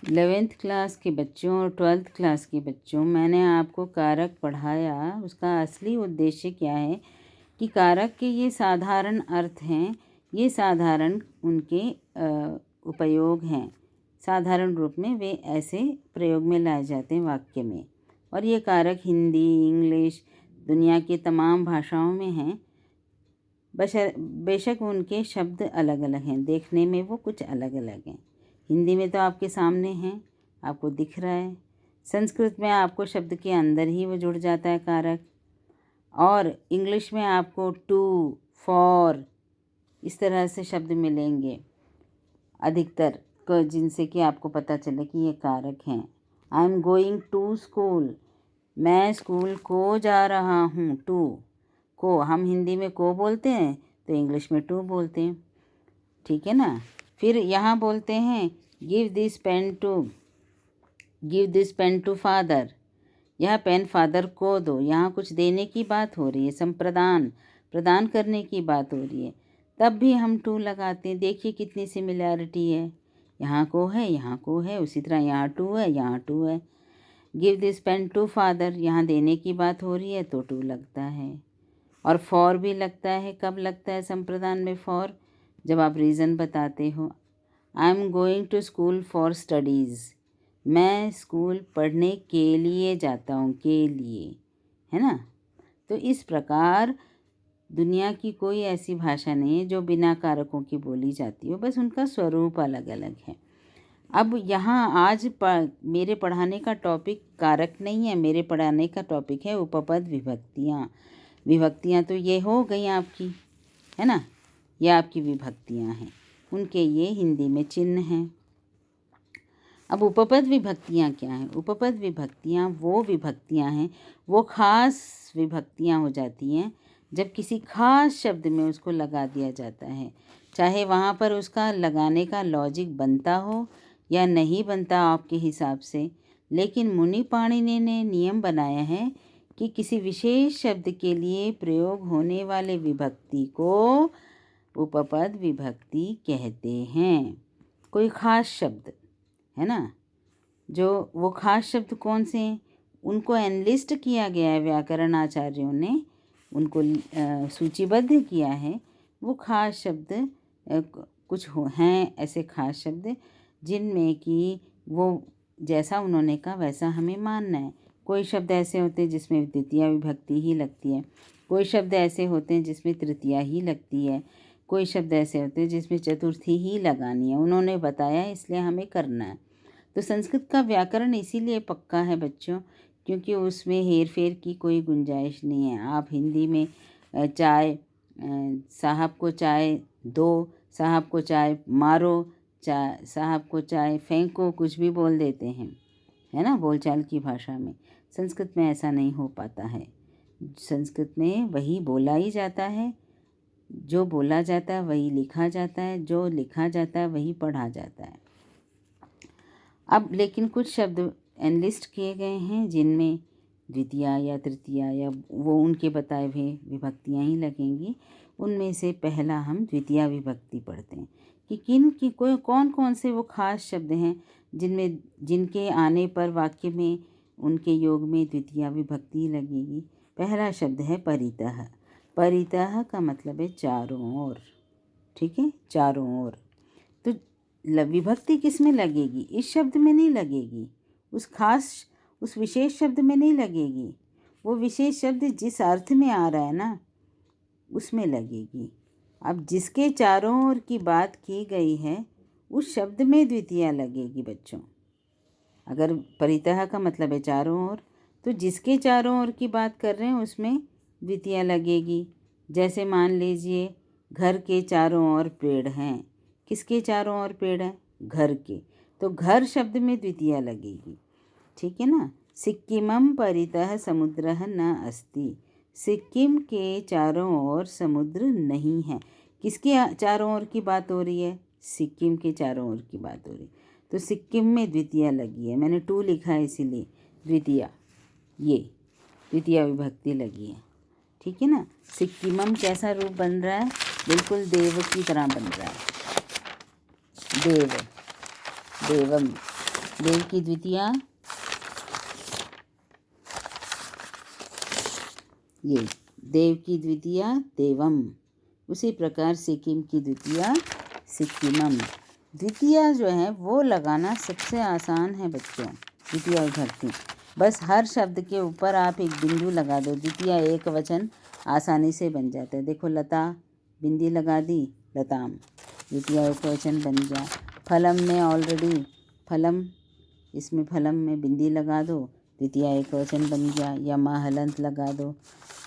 11th class के बच्चों और 12th क्लास के बच्चों, मैंने आपको कारक पढ़ाया। उसका असली उद्देश्य क्या है कि कारक के ये साधारण अर्थ हैं, ये साधारण उनके उपयोग हैं। साधारण रूप में वे ऐसे प्रयोग में लाए जाते हैं वाक्य में। और ये कारक हिंदी, इंग्लिश, दुनिया की तमाम भाषाओं में हैं। बेशक उनके शब्द अलग अलग हैं, देखने में वो कुछ अलग अलग हैं। हिंदी में तो आपके सामने हैं, आपको दिख रहा है। संस्कृत में आपको शब्द के अंदर ही वो जुड़ जाता है कारक। और इंग्लिश में आपको टू, फॉर, इस तरह से शब्द मिलेंगे अधिकतर, जिनसे कि आपको पता चले कि ये कारक हैं। I am going to school, मैं स्कूल को जा रहा हूँ। टू को हम हिंदी में को बोलते हैं, तो इंग्लिश में टू बोलते हैं, ठीक है ना। फिर यहाँ बोलते हैं give this pen to father, यह पेन फादर को दो। यहाँ कुछ देने की बात हो रही है, प्रदान करने की बात हो रही है, तब भी हम टू लगाते हैं। देखिए कितनी सिमिलैरिटी है, यहाँ को है, यहाँ को है, उसी तरह यहाँ टू है, यहाँ टू है। Give this pen to father, यहाँ देने की बात हो रही है तो टू लगता है। और फॉर भी लगता है। कब लगता है संप्रदान में फॉर? जब आप रीज़न बताते हो। I am going to school for studies, मैं स्कूल पढ़ने के लिए जाता हूँ, के लिए, है ना। तो इस प्रकार दुनिया की कोई ऐसी भाषा नहीं है जो बिना कारकों की बोली जाती हो, बस उनका स्वरूप अलग अलग है। अब यहाँ आज मेरे पढ़ाने का टॉपिक कारक नहीं है, मेरे पढ़ाने का टॉपिक है उपपद विभक्तियाँ। विभक्तियाँ तो ये हो गई आपकी, है ना, ये आपकी विभक्तियाँ हैं, उनके ये हिंदी में चिन्ह हैं। अब उपपद विभक्तियाँ क्या हैं? उपपद विभक्तियाँ वो विभक्तियाँ हैं, वो खास विभक्तियाँ हो जाती हैं जब किसी खास शब्द में उसको लगा दिया जाता है, चाहे वहाँ पर उसका लगाने का लॉजिक बनता हो या नहीं बनता आपके हिसाब से। लेकिन मुनि पाणिनि ने नियम बनाया है कि किसी विशेष शब्द के लिए प्रयोग होने वाले विभक्ति को उपपद विभक्ति कहते हैं। कोई खास शब्द, है ना, जो वो खास शब्द कौन से हैं उनको एनलिस्ट किया गया है, व्याकरण आचार्यों ने उनको सूचीबद्ध किया है। वो खास शब्द कुछ हैं ऐसे खास शब्द जिनमें कि वो जैसा उन्होंने कहा वैसा हमें मानना है। कोई शब्द ऐसे होते हैं जिसमें द्वितीया विभक्ति ही लगती है, कोई शब्द ऐसे होते हैं जिसमें तृतीया ही लगती है, कोई शब्द ऐसे होते हैं जिसमें चतुर्थी ही लगानी है। उन्होंने बताया, इसलिए हमें करना है। तो संस्कृत का व्याकरण इसीलिए पक्का है बच्चों, क्योंकि उसमें हेर फेर की कोई गुंजाइश नहीं है। आप हिंदी में चाय, साहब को चाय दो, साहब को चाय मारो, साहब को चाय फेंको, कुछ भी बोल देते हैं, है ना, बोलचाल की भाषा में। संस्कृत में ऐसा नहीं हो पाता है। संस्कृत में वही बोला ही जाता है, जो बोला जाता है वही लिखा जाता है, जो लिखा जाता है वही पढ़ा जाता है। अब लेकिन कुछ शब्द एनलिस्ट किए गए हैं जिनमें द्वितीया या तृतीया या वो उनके बताए हुए विभक्तियाँ ही लगेंगी। उनमें से पहला हम द्वितीया विभक्ति पढ़ते हैं कि कौन कौन से वो खास शब्द हैं जिनके आने पर वाक्य में उनके योग में द्वितीया विभक्ति लगेगी। पहला शब्द है परितः। परितः का मतलब है चारों ओर, ठीक है, चारों ओर। तो विभक्ति किस में लगेगी? इस शब्द में नहीं लगेगी, उस विशेष शब्द में नहीं लगेगी। वो विशेष शब्द जिस अर्थ में आ रहा है ना उसमें लगेगी। अब जिसके चारों ओर की बात की गई है उस शब्द में द्वितीया लगेगी बच्चों। अगर परितः का मतलब है चारों ओर, तो जिसके चारों ओर की बात कर रहे हैं उसमें द्वितीया लगेगी। जैसे मान लीजिए घर के चारों ओर पेड़ हैं। किसके चारों ओर पेड़ हैं? घर के, तो घर शब्द में द्वितीया लगेगी, ठीक है ना। सिक्किमम परितः समुद्रः न अस्ति, सिक्किम के चारों ओर समुद्र नहीं है। किसके चारों ओर की बात हो रही है? सिक्किम के चारों ओर की बात हो रही है, तो सिक्किम में द्वितीया लगी है। मैंने टू लिखा है इसीलिए द्वितीया, ये द्वितीया विभक्ति लगी है, ठीक है ना। सिक्किमम कैसा रूप बन रहा है? बिल्कुल देव की तरह बन रहा है, देव, देवम, देव की द्वितीया, ये देव की द्वितीया देवम। उसी प्रकार सिक्किम की द्वितीया सिक्किमम। द्वितीया जो है वो लगाना सबसे आसान है बच्चों, द्वितीया विभक्ति। बस हर शब्द के ऊपर आप एक बिंदु लगा दो, द्वितीया एक वचन आसानी से बन जाता है। देखो लता, बिंदी लगा दी, लताम, द्वितीया एक वचन बन गया। फलम में ऑलरेडी फलम, इसमें फलम में बिंदी लगा दो, द्वितीया एक वचन बन गया। या महलंत लगा दो,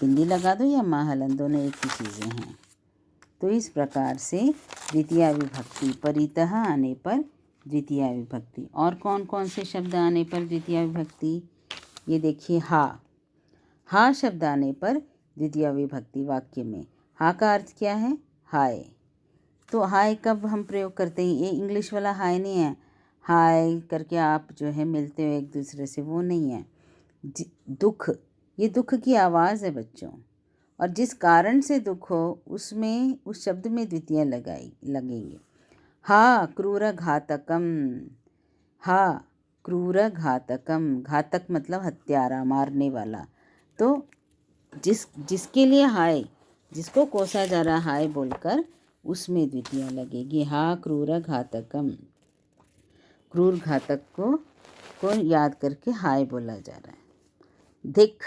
बिंदी लगा दो या महलंत, दोनों एक ही चीज़ें हैं। तो इस प्रकार से द्वितीया विभक्ति, परितः आने पर द्वितीया विभक्ति। और कौन कौन से शब्द आने पर द्वितीया विभक्ति? ये देखिए हा शब्द आने पर द्वितीया विभक्ति वाक्य में। हा का अर्थ क्या है? हाय। तो हाय कब हम प्रयोग करते हैं? ये इंग्लिश वाला हाय नहीं है, हाय करके आप जो है मिलते हो एक दूसरे से, वो नहीं है। दुख, ये दुख की आवाज़ है बच्चों, और जिस कारण से दुख हो उसमें, उस शब्द में द्वितीया लगेंगे। हा क्रूर घातकम, हा क्रूर घातकम, घातक मतलब हत्यारा, मारने वाला। तो जिसके लिए हाय, जिसको कोसा जा रहा हाय बोलकर, उसमें द्वितीया लगेगी। हा क्रूर घातकम, क्रूर घातक को याद करके हाय बोला जा रहा है। धिक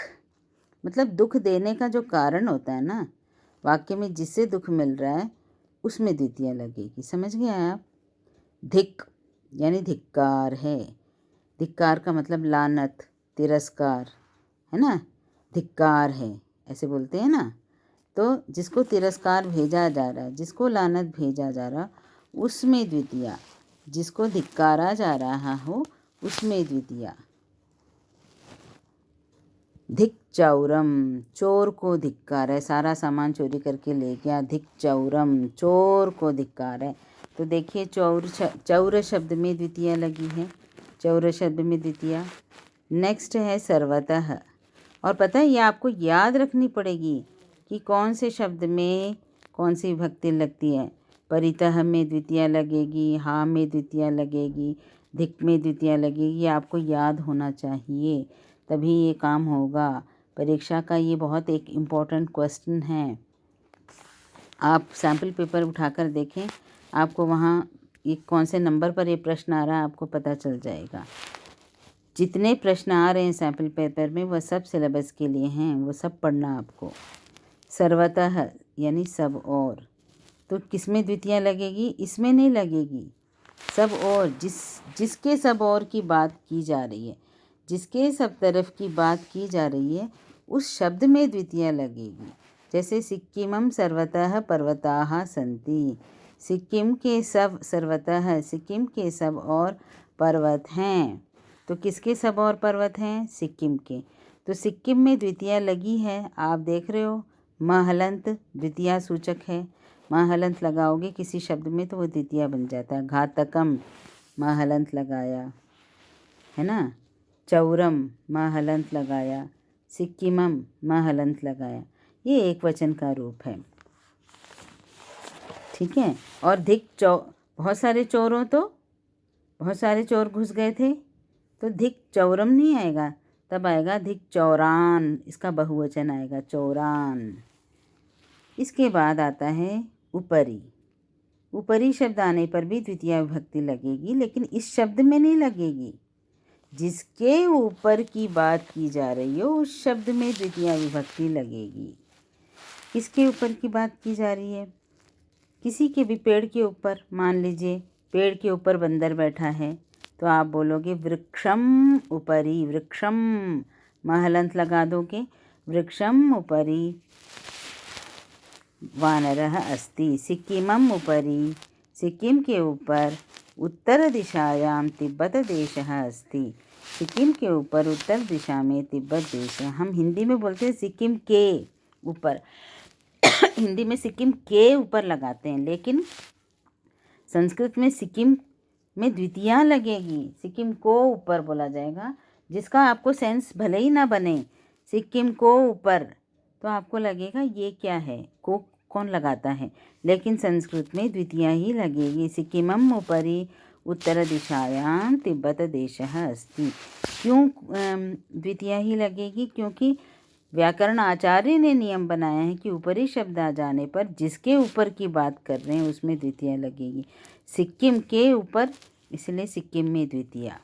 मतलब दुख देने का जो कारण होता है ना, वाक्य में जिससे दुख मिल रहा है उसमें द्वितीया लगेगी। समझ गए आप? धिक यानी धिक्कार है। धिक्कार का मतलब लानत, तिरस्कार, है ना। धिक्कार है ऐसे बोलते हैं ना। तो जिसको तिरस्कार भेजा जा रहा है, जिसको लानत भेजा जा रहा, उसमें द्वितीया। जिसको धिक्कारा जा रहा हो उसमें द्वितीया। धिक चौरम, चोर को धिक्कार है, सारा सामान चोरी करके ले गया। धिक चौरम, चोर को धिक्कार है। तो देखिए चौर शब्द में द्वितीया लगी है, चौर शब्द में द्वितीया। नेक्स्ट है सर्वतः। और पता है ये आपको याद रखनी पड़ेगी कि कौन से शब्द में कौन सी विभक्ति लगती है। परितः में द्वितीया लगेगी, हा में द्वितीया लगेगी, धिक में द्वितीया लगेगी। ये आपको याद होना चाहिए, तभी ये काम होगा। परीक्षा का ये बहुत एक इम्पॉर्टेंट क्वेश्चन है। आप सैम्पल पेपर उठाकर देखें, आपको वहाँ ये कौन से नंबर पर ये प्रश्न आ रहा है आपको पता चल जाएगा। जितने प्रश्न आ रहे हैं सैम्पल पेपर में वह सब सिलेबस के लिए हैं, वो सब पढ़ना आपको। सर्वतः यानी सब और, तो किसमें द्वितीया लगेगी? इसमें नहीं लगेगी। सब और, जिसके सब और की बात की जा रही है, जिसके सब तरफ की बात की जा रही है, उस शब्द में द्वितीया लगेगी। जैसे सिक्किमम सर्वतः पर्वताः सन्ति, सिक्किम के सब सर्वतः, सिक्किम के सब और पर्वत हैं। तो किसके सब और पर्वत हैं? सिक्किम के। तो सिक्किम में द्वितीया लगी है, आप देख रहे हो। महलंत द्वितीया सूचक है, महलंत लगाओगे किसी शब्द में तो वो द्वितीया बन जाता है। घातकम महलंत लगाया, है ना। चौरम महलंत लगाया, सिक्किमम महलंत लगाया, ये एक वचन का रूप है। ठीक है। और धिक बहुत सारे चोर घुस गए थे, तो धिक चौरम नहीं आएगा, तब आएगा धिक चौरान, इसका बहुवचन आएगा चौरान। इसके बाद आता है ऊपरी। ऊपरी शब्द आने पर भी द्वितीया विभक्ति लगेगी, लेकिन इस शब्द में नहीं लगेगी। जिसके ऊपर की बात की जा रही हो उस शब्द में द्वितीया विभक्ति लगेगी। किसके ऊपर की बात की जा रही है? किसी के भी पेड़ के ऊपर, मान लीजिए पेड़ के ऊपर बंदर बैठा है, तो आप बोलोगे वृक्षम उपरी, वृक्षम महलंत लगा दोगे, वृक्षम उपरी वानरः अस्ति, सिक्किमम उपरी, सिक्किम के ऊपर, उत्तर दिशायां तिब्बत देशः अस्ति, सिक्किम के ऊपर उत्तर दिशा में तिब्बत देश है। हम हिंदी में बोलते हैं सिक्किम के ऊपर हिंदी में सिक्किम के ऊपर लगाते हैं, लेकिन संस्कृत में सिक्किम में द्वितीया लगेगी, सिक्किम को ऊपर बोला जाएगा। जिसका आपको सेंस भले ही ना बने, सिक्किम को ऊपर, तो आपको लगेगा ये क्या है, को कौन लगाता है, लेकिन संस्कृत में द्वितीया ही लगेगी। सिक्किमम उपरी उत्तरदिशायां तिब्बतदेशः अस्ति। क्यों द्वितीया ही लगेगी? क्योंकि व्याकरण आचार्य ने नियम बनाया है कि ऊपरी शब्द आ जाने पर जिसके ऊपर की बात कर रहे हैं उसमें द्वितीया लगेगी। सिक्किम के ऊपर, इसलिए सिक्किम में द्वितीया।